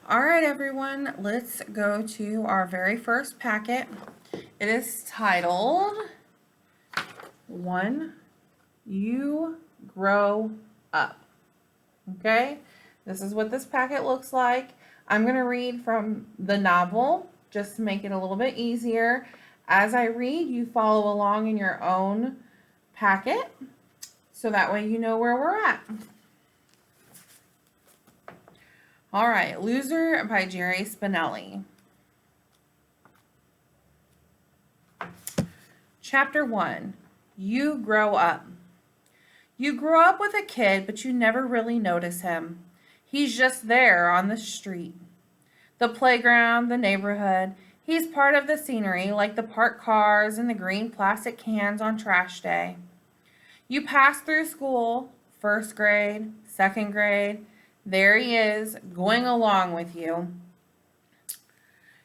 All right, everyone, let's go to our very first packet. It is titled One You Grow Up. Okay, this is what this packet looks like. I'm going to read from the novel just to make it a little bit easier. As I read, you follow along in your own packet so that way you know where we're at. All right, Loser by Jerry Spinelli. Chapter 1. You Grow Up. You grow up with a kid, but you never really notice him. He's just there on the street. The playground, the neighborhood. He's part of the scenery, like the parked cars and the green plastic cans on trash day. You pass through school, first grade, second grade. There he is, going along with you.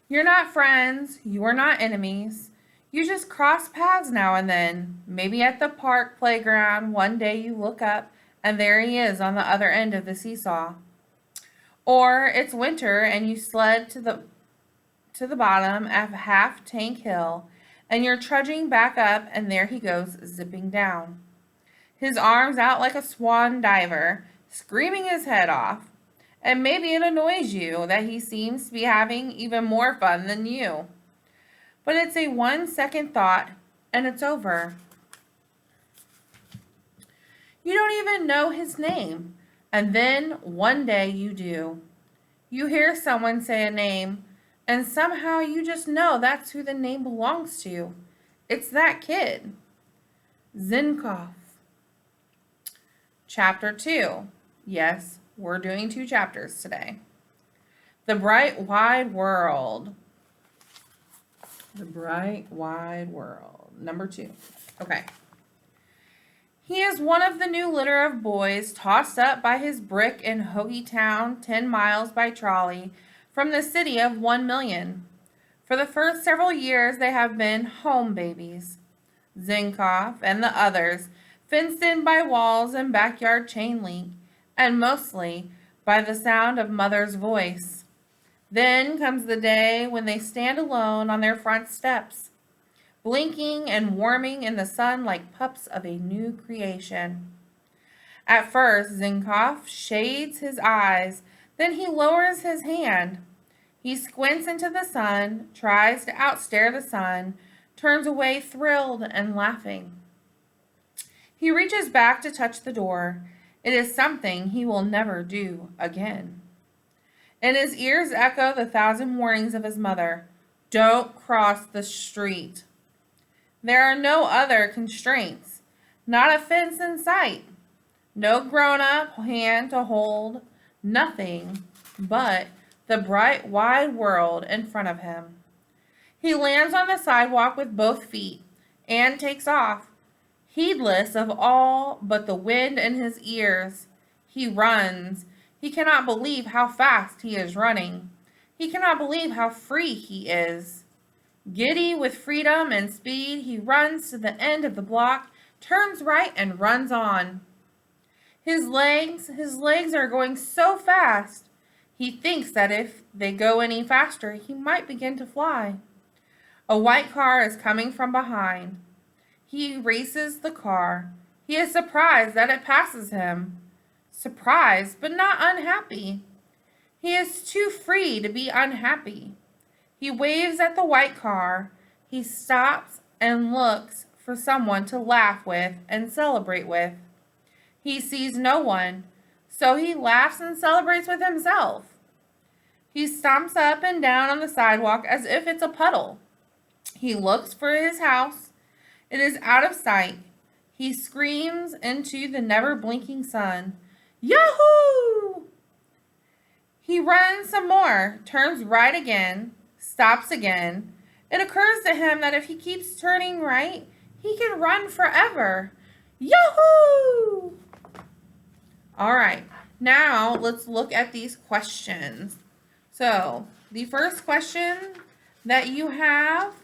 You're not friends, you are not enemies. You just cross paths now and then. Maybe at the park playground, one day you look up and there he is on the other end of the seesaw. Or it's winter and you sled to the bottom of Half Tank Hill and you're trudging back up and there he goes zipping down. His arms out like a swan diver, screaming his head off. And maybe it annoys you that he seems to be having even more fun than you. But it's a 1-second thought, and it's over. You don't even know his name, and then one day you do. You hear someone say a name, and somehow you just know that's who the name belongs to. It's that kid. Zinkoff. Chapter 2. Yes, we're doing 2 chapters today. The Bright Wide World. The Bright Wide World. Number 2. Okay. He is one of the new litter of boys tossed up by his brick in Hoagie Town, 10 miles by trolley from the city of 1 million. For the first several years, they have been home babies. Zinkoff and the others, fenced in by walls and backyard chain link, and mostly by the sound of mother's voice. Then comes the day when they stand alone on their front steps, blinking and warming in the sun like pups of a new creation. At first, Zinkoff shades his eyes, then he lowers his hand. He squints into the sun, tries to outstare the sun, turns away thrilled and laughing. He reaches back to touch the door. It is something he will never do again. In his ears echo the 1,000 warnings of his mother. Don't cross the street. There are no other constraints. Not a fence in sight. No grown-up hand to hold. Nothing but the bright, wide world in front of him. He lands on the sidewalk with both feet and takes off, heedless of all but the wind in his ears. He runs. He cannot believe how fast he is running. He cannot believe how free he is. Giddy with freedom and speed, he runs to the end of the block, turns right, and runs on. His legs are going so fast. He thinks that if they go any faster, he might begin to fly. A white car is coming from behind. He races the car. He is surprised that it passes him. Surprised, but not unhappy. He is too free to be unhappy. He waves at the white car. He stops and looks for someone to laugh with and celebrate with. He sees no one, so he laughs and celebrates with himself. He stomps up and down on the sidewalk as if it's a puddle. He looks for his house. It is out of sight. He screams into the never-blinking sun. Yahoo! He runs some more, turns right again, stops again. It occurs to him that if he keeps turning right, he can run forever. Yahoo! All right, now let's look at these questions. So, the first question that you have,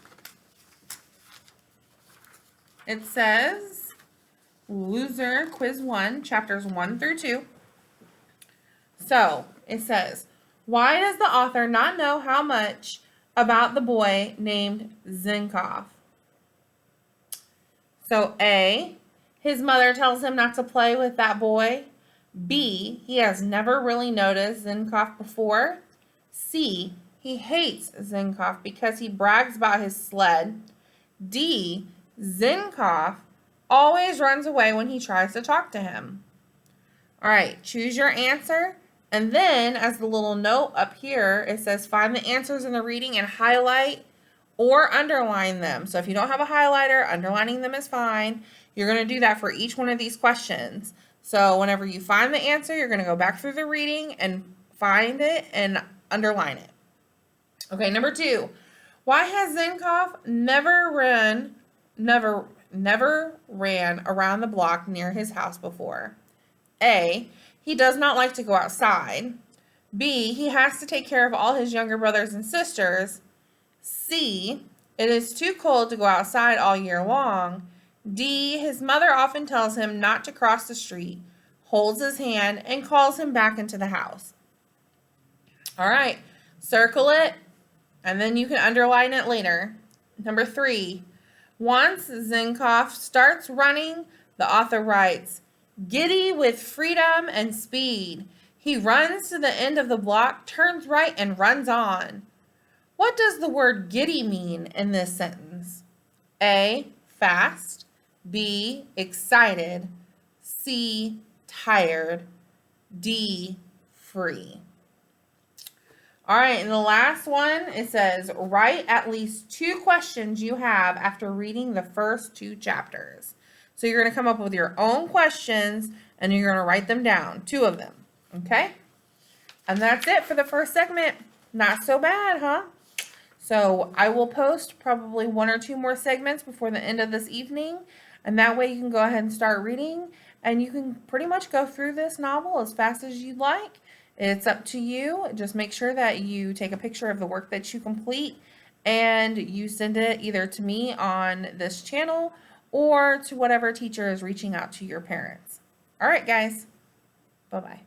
it says, Loser Quiz 1, chapters 1 through 2. So, it says, Why does the author not know how much about the boy named Zinkoff? So A, his mother tells him not to play with that boy. B, he has never really noticed Zinkoff before. C, he hates Zinkoff because he brags about his sled. D, Zinkoff always runs away when he tries to talk to him. All right, choose your answer. And then, as the little note up here, it says find the answers in the reading and highlight or underline them. So if you don't have a highlighter, underlining them is fine. You're going to do that for each one of these questions. So whenever you find the answer, you're going to go back through the reading and find it and underline it. Okay, number 2. Why has Zinkoff never ran around the block near his house before? A, he does not like to go outside. B, he has to take care of all his younger brothers and sisters. C, it is too cold to go outside all year long. D, his mother often tells him not to cross the street, holds his hand, and calls him back into the house. All right, circle it, and then you can underline it later. Number 3, once Zinkoff starts running, the author writes, giddy with freedom and speed, he runs to the end of the block, turns right, and runs on. What does the word giddy mean in this sentence? A, fast. B, excited. C, tired. D, free. All right, and the last one, it says, write at least 2 questions you have after reading the first 2 chapters. So you're going to come up with your own questions, and you're going to write them down, 2 of them, okay? And that's it for the first segment. Not so bad, huh? So I will post probably 1 or 2 more segments before the end of this evening, and that way you can go ahead and start reading, and you can pretty much go through this novel as fast as you'd like. It's up to you. Just make sure that you take a picture of the work that you complete, and you send it either to me on this channel or to whatever teacher is reaching out to your parents. All right, guys. Bye-bye.